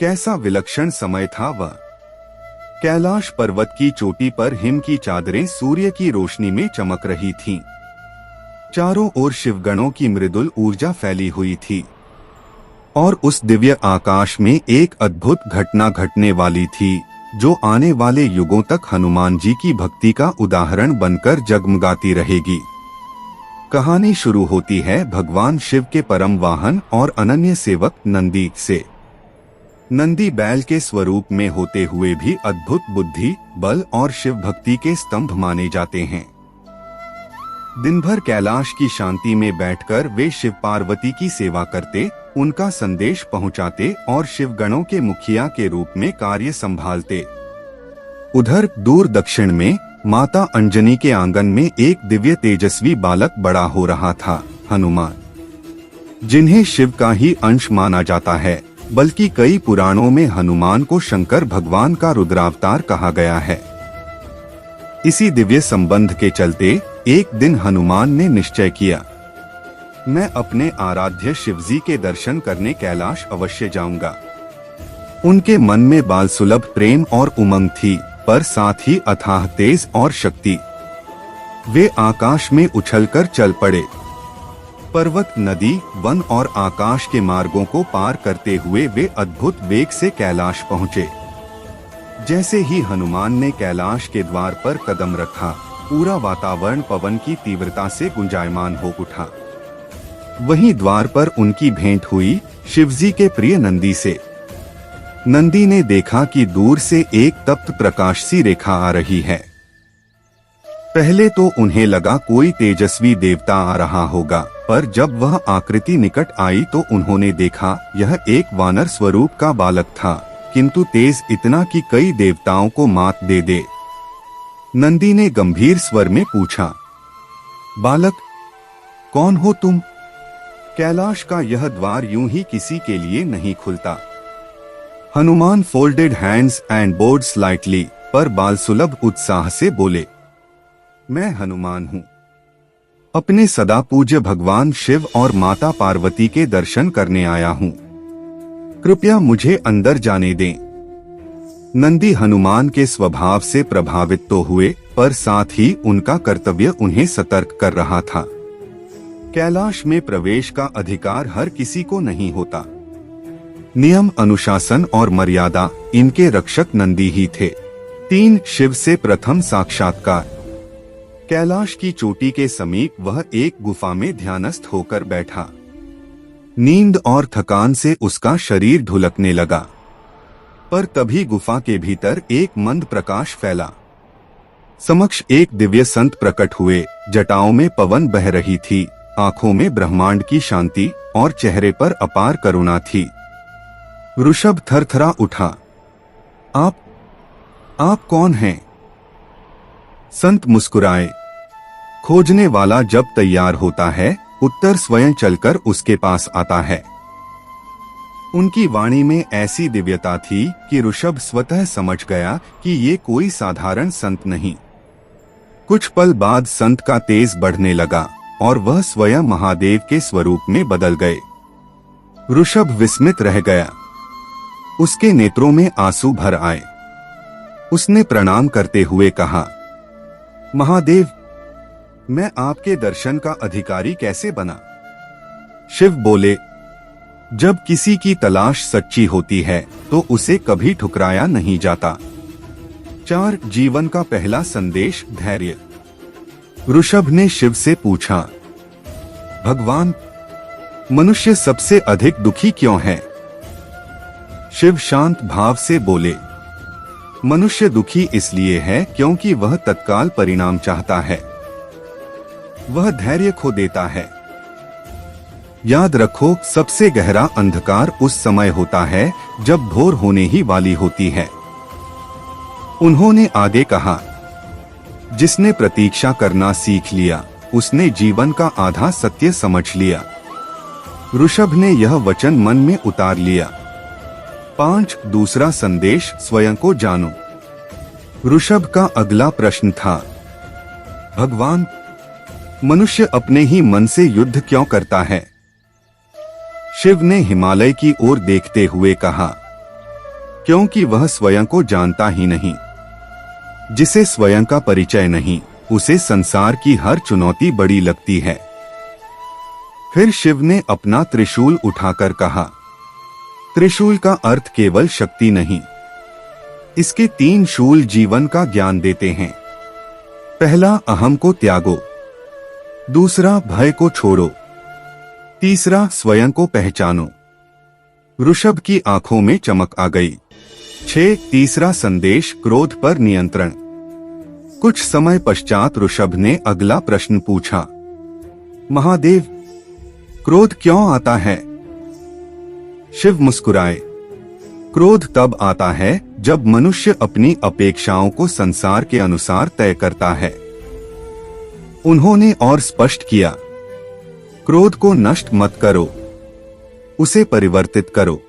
कैसा विलक्षण समय था वह। कैलाश पर्वत की चोटी पर हिम की चादरें सूर्य की रोशनी में चमक रही थीं। चारों ओर शिवगणों की मृदुल ऊर्जा फैली हुई थी और उस दिव्य आकाश में एक अद्भुत घटना घटने वाली थी जो आने वाले युगों तक हनुमान जी की भक्ति का उदाहरण बनकर जगमगाती रहेगी। कहानी शुरू होती है भगवान शिव के परम वाहन और अनन्य सेवक नंदी से। नंदी बैल के स्वरूप में होते हुए भी अद्भुत बुद्धि, बल और शिव भक्ति के स्तंभ माने जाते हैं। दिन भर कैलाश की शांति में बैठकर वे शिव पार्वती की सेवा करते, उनका संदेश पहुंचाते और शिवगणों के मुखिया के रूप में कार्य संभालते। उधर दूर दक्षिण में माता अंजनी के आंगन में एक दिव्य तेजस्वी बालक बड़ा हो रहा था, हनुमान, जिन्हें शिव का ही अंश माना जाता है। बल्कि कई पुराणों में हनुमान को शंकर भगवान का रुद्रावतार कहा गया है। इसी दिव्य संबंध के चलते एक दिन हनुमान ने निश्चय किया, मैं अपने आराध्य शिवजी के दर्शन करने कैलाश अवश्य जाऊंगा। उनके मन में बाल सुलभ प्रेम और उमंग थी, पर साथ ही अथाह तेज और शक्ति। वे आकाश में उछलकर चल पड़े। पर्वत, नदी, वन और आकाश के मार्गों को पार करते हुए वे अद्भुत वेग से कैलाश पहुँचे। जैसे ही हनुमान ने कैलाश के द्वार पर कदम रखा, पूरा वातावरण पवन की तीव्रता से गुंजायमान हो उठा। वहीं द्वार पर उनकी भेंट हुई शिवजी के प्रिय नंदी से। नंदी ने देखा कि दूर से एक तप्त प्रकाश सी रेखा आ रही है। पहले तो उन्हें लगा कोई तेजस्वी देवता आ रहा होगा, पर जब वह आकृति निकट आई तो उन्होंने देखा यह एक वानर स्वरूप का बालक था, किंतु तेज इतना कि कई देवताओं को मात दे दे। नंदी ने गंभीर स्वर में पूछा, बालक, कौन हो तुम? कैलाश का यह द्वार यूं ही किसी के लिए नहीं खुलता। Hanuman folded hands and board slightly, पर बाल सुलभ उत्साह से बोले, मैं हनुमान हूँ। अपने सदा पूज्य भगवान शिव और माता पार्वती के दर्शन करने आया हूँ। कृपया मुझे अंदर जाने दें। नंदी हनुमान के स्वभाव से प्रभावित तो हुए, पर साथ ही उनका कर्तव्य उन्हें सतर्क कर रहा था। कैलाश में प्रवेश का अधिकार हर किसी को नहीं होता। नियम, अनुशासन और मर्यादा, इनके रक्षक नंदी ही थे। 3 शिव से प्रथम साक्षात्कार। कैलाश की चोटी के समीप वह एक गुफा में ध्यानस्थ होकर बैठा। नींद और थकान से उसका शरीर ढुलकने लगा, पर तभी गुफा के भीतर एक मंद प्रकाश फैला। समक्ष एक दिव्य संत प्रकट हुए। जटाओं में पवन बह रही थी, आंखों में ब्रह्मांड की शांति और चेहरे पर अपार करुणा थी। ऋषभ थरथरा उठा। आप कौन हैं? संत मुस्कुराए। खोजने वाला जब तैयार होता है, उत्तर स्वयं चलकर उसके पास आता है। उनकी वाणी में ऐसी दिव्यता थी कि ऋषभ स्वतः समझ गया कि ये कोई साधारण संत नहीं। कुछ पल बाद संत का तेज बढ़ने लगा और वह स्वयं महादेव के स्वरूप में बदल गए। ऋषभ विस्मित रह गया। उसके नेत्रों में आंसू भर आए। उसने प्रणाम करते हुए कहा, महादेव, मैं आपके दर्शन का अधिकारी कैसे बना? शिव बोले, जब किसी की तलाश सच्ची होती है तो उसे कभी ठुकराया नहीं जाता। 4 जीवन का पहला संदेश, धैर्य। ऋषभ ने शिव से पूछा, भगवान, मनुष्य सबसे अधिक दुखी क्यों है? शिव शांत भाव से बोले, मनुष्य दुखी इसलिए है क्योंकि वह तत्काल परिणाम चाहता है। वह धैर्य खो देता है। याद रखो, सबसे गहरा अंधकार उस समय होता है जब भोर होने ही वाली होती है। उन्होंने आगे कहा, जिसने प्रतीक्षा करना सीख लिया, उसने जीवन का आधा सत्य समझ लिया। ऋषभ ने यह वचन मन में उतार लिया। 5 दूसरा संदेश, स्वयं को जानो। ऋषभ का अगला प्रश्न था, भगवान, मनुष्य अपने ही मन से युद्ध क्यों करता है? शिव ने हिमालय की ओर देखते हुए कहा, क्योंकि वह स्वयं को जानता ही नहीं। जिसे स्वयं का परिचय नहीं, उसे संसार की हर चुनौती बड़ी लगती है। फिर शिव ने अपना त्रिशूल उठाकर कहा, त्रिशूल का अर्थ केवल शक्ति नहीं, इसके 3 शूल जीवन का ज्ञान देते हैं। पहला, अहम को त्यागो। दूसरा, भय को छोड़ो। तीसरा, स्वयं को पहचानो। ऋषभ की आंखों में चमक आ गई। 6, तीसरा संदेश, क्रोध पर नियंत्रण। कुछ समय पश्चात ऋषभ ने अगला प्रश्न पूछा, महादेव, क्रोध क्यों आता है? शिव मुस्कुराए, क्रोध तब आता है जब मनुष्य अपनी अपेक्षाओं को संसार के अनुसार तय करता है। उन्होंने और स्पष्ट किया, क्रोध को नष्ट मत करो, उसे परिवर्तित करो।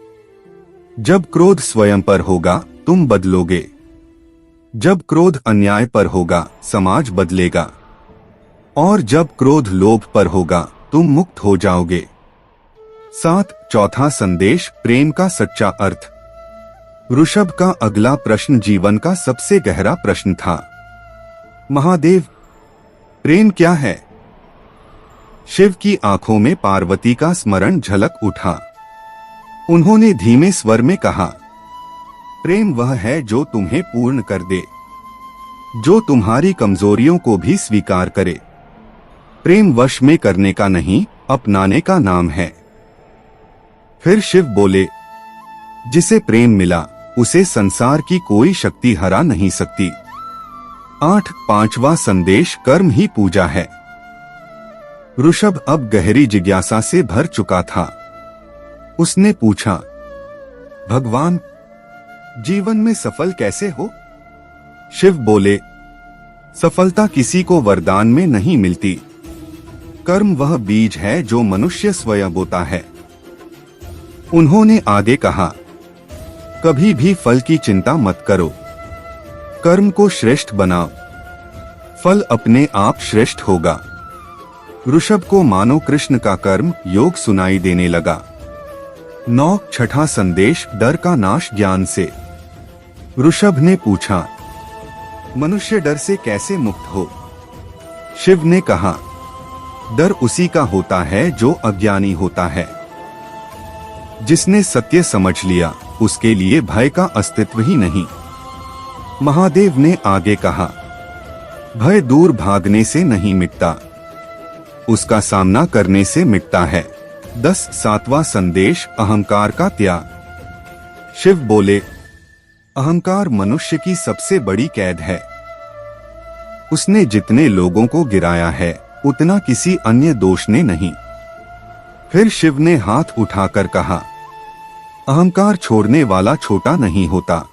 जब क्रोध स्वयं पर होगा, तुम बदलोगे। जब क्रोध अन्याय पर होगा, समाज बदलेगा। और जब क्रोध लोभ पर होगा, तुम मुक्त हो जाओगे। 7, चौथा संदेश, प्रेम का सच्चा अर्थ। ऋषभ का अगला प्रश्न जीवन का सबसे गहरा प्रश्न था। महादेव, प्रेम क्या है? शिव की आंखों में पार्वती का स्मरण झलक उठा। उन्होंने धीमे स्वर में कहा, प्रेम वह है जो तुम्हें पूर्ण कर दे, जो तुम्हारी कमजोरियों को भी स्वीकार करे। प्रेम वश में करने का नहीं, अपनाने का नाम है। फिर शिव बोले, जिसे प्रेम मिला, उसे संसार की कोई शक्ति हरा नहीं सकती। 8, पांचवा संदेश, कर्म ही पूजा है। ऋषभ अब गहरी जिज्ञासा से भर चुका था। उसने पूछा, भगवान, जीवन में सफल कैसे हो? शिव बोले, सफलता किसी को वरदान में नहीं मिलती। कर्म वह बीज है जो मनुष्य स्वयं बोता है। उन्होंने आगे कहा, कभी भी फल की चिंता मत करो, कर्म को श्रेष्ठ बनाओ, फल अपने आप श्रेष्ठ होगा। ऋषभ को मानो कृष्ण का कर्म योग सुनाई देने लगा। 9, छठा संदेश, डर का नाश ज्ञान से। ऋषभ ने पूछा, मनुष्य डर से कैसे मुक्त हो? शिव ने कहा, डर उसी का होता है जो अज्ञानी होता है। जिसने सत्य समझ लिया, उसके लिए भय का अस्तित्व ही नहीं। महादेव ने आगे कहा, भय दूर भागने से नहीं मिटता, उसका सामना करने से मिटता है। 10, सातवां संदेश, अहंकार का त्याग। शिव बोले, अहंकार मनुष्य की सबसे बड़ी कैद है। उसने जितने लोगों को गिराया है, उतना किसी अन्य दोष ने नहीं। फिर शिव ने हाथ उठाकर कहा, अहंकार छोड़ने वाला छोटा नहीं होता,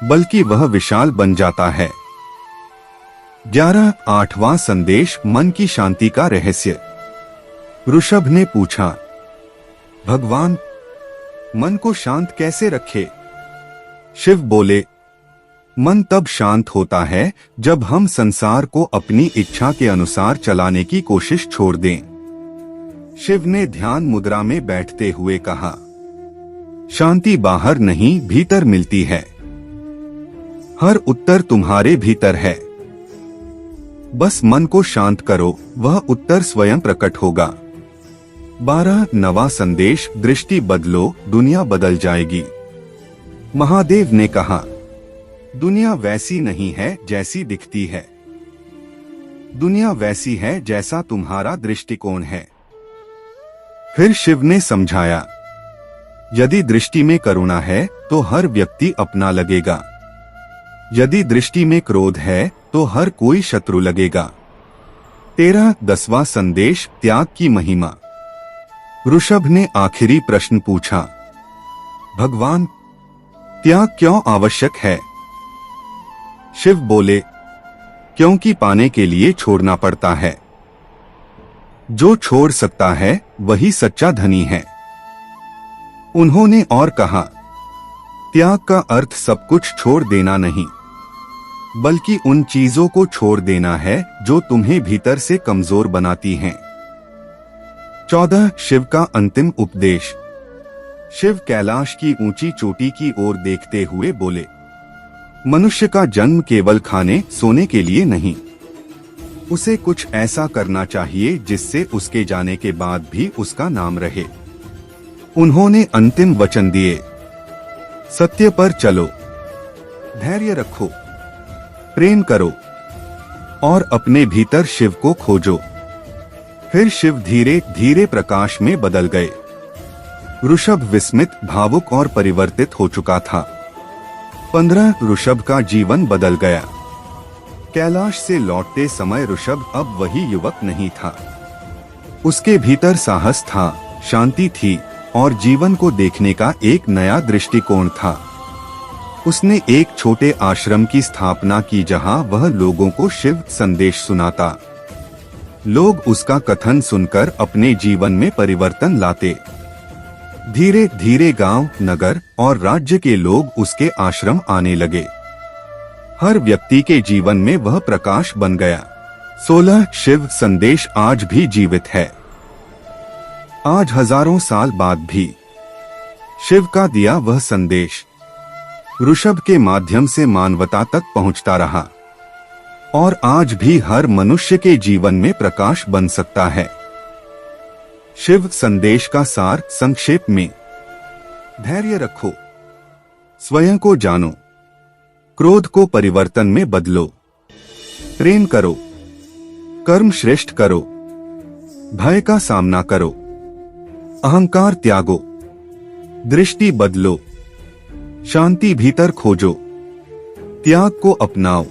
बल्कि वह विशाल बन जाता है। 11, आठवां संदेश, मन की शांति का रहस्य। ऋषभ ने पूछा, भगवान, मन को शांत कैसे रखे? शिव बोले, मन तब शांत होता है जब हम संसार को अपनी इच्छा के अनुसार चलाने की कोशिश छोड़ दें। शिव ने ध्यान मुद्रा में बैठते हुए कहा, शांति बाहर नहीं, भीतर मिलती है। हर उत्तर तुम्हारे भीतर है। बस मन को शांत करो, वह उत्तर स्वयं प्रकट होगा। 12, नवा संदेश, दृष्टि बदलो, दुनिया बदल जाएगी। महादेव ने कहा, दुनिया वैसी नहीं है जैसी दिखती है, दुनिया वैसी है जैसा तुम्हारा दृष्टिकोण है। फिर शिव ने समझाया, यदि दृष्टि में करुणा है तो हर व्यक्ति अपना लगेगा, यदि दृष्टि में क्रोध है तो हर कोई शत्रु लगेगा। 13, 10वां संदेश, त्याग की महिमा। ऋषभ ने आखिरी प्रश्न पूछा, भगवान, त्याग क्यों आवश्यक है? शिव बोले, क्योंकि पाने के लिए छोड़ना पड़ता है। जो छोड़ सकता है वही सच्चा धनी है। उन्होंने और कहा, त्याग का अर्थ सब कुछ छोड़ देना नहीं, बल्कि उन चीजों को छोड़ देना है जो तुम्हें भीतर से कमजोर बनाती हैं। 14, शिव का अंतिम उपदेश। शिव कैलाश की ऊंची चोटी की ओर देखते हुए बोले, मनुष्य का जन्म केवल खाने सोने के लिए नहीं, उसे कुछ ऐसा करना चाहिए जिससे उसके जाने के बाद भी उसका नाम रहे। उन्होंने अंतिम वचन दिए, सत्य पर चलो, धैर्य रखो, प्रेम करो और अपने भीतर शिव को खोजो। फिर शिव धीरे धीरे प्रकाश में बदल गए। ऋषभ विस्मित, भावुक और परिवर्तित हो चुका था। 15 ऋषभ का जीवन बदल गया। कैलाश से लौटते समय ऋषभ अब वही युवक नहीं था। उसके भीतर साहस था, शांति थी और जीवन को देखने का एक नया दृष्टिकोण था। उसने एक छोटे आश्रम की स्थापना की जहां वह लोगों को शिव संदेश सुनाता। लोग उसका कथन सुनकर अपने जीवन में परिवर्तन लाते। धीरे धीरे गांव, नगर और राज्य के लोग उसके आश्रम आने लगे। हर व्यक्ति के जीवन में वह प्रकाश बन गया। 16 शिव संदेश आज भी जीवित है। आज हजारों साल बाद भी शिव का दिया वह संदेश ऋषभ के माध्यम से मानवता तक पहुंचता रहा और आज भी हर मनुष्य के जीवन में प्रकाश बन सकता है। शिव संदेश का सार संक्षेप में, धैर्य रखो, स्वयं को जानो, क्रोध को परिवर्तन में बदलो, प्रेम करो, कर्म श्रेष्ठ करो, भय का सामना करो, अहंकार त्यागो, दृष्टि बदलो, शांति भीतर खोजो, त्याग को अपनाओ।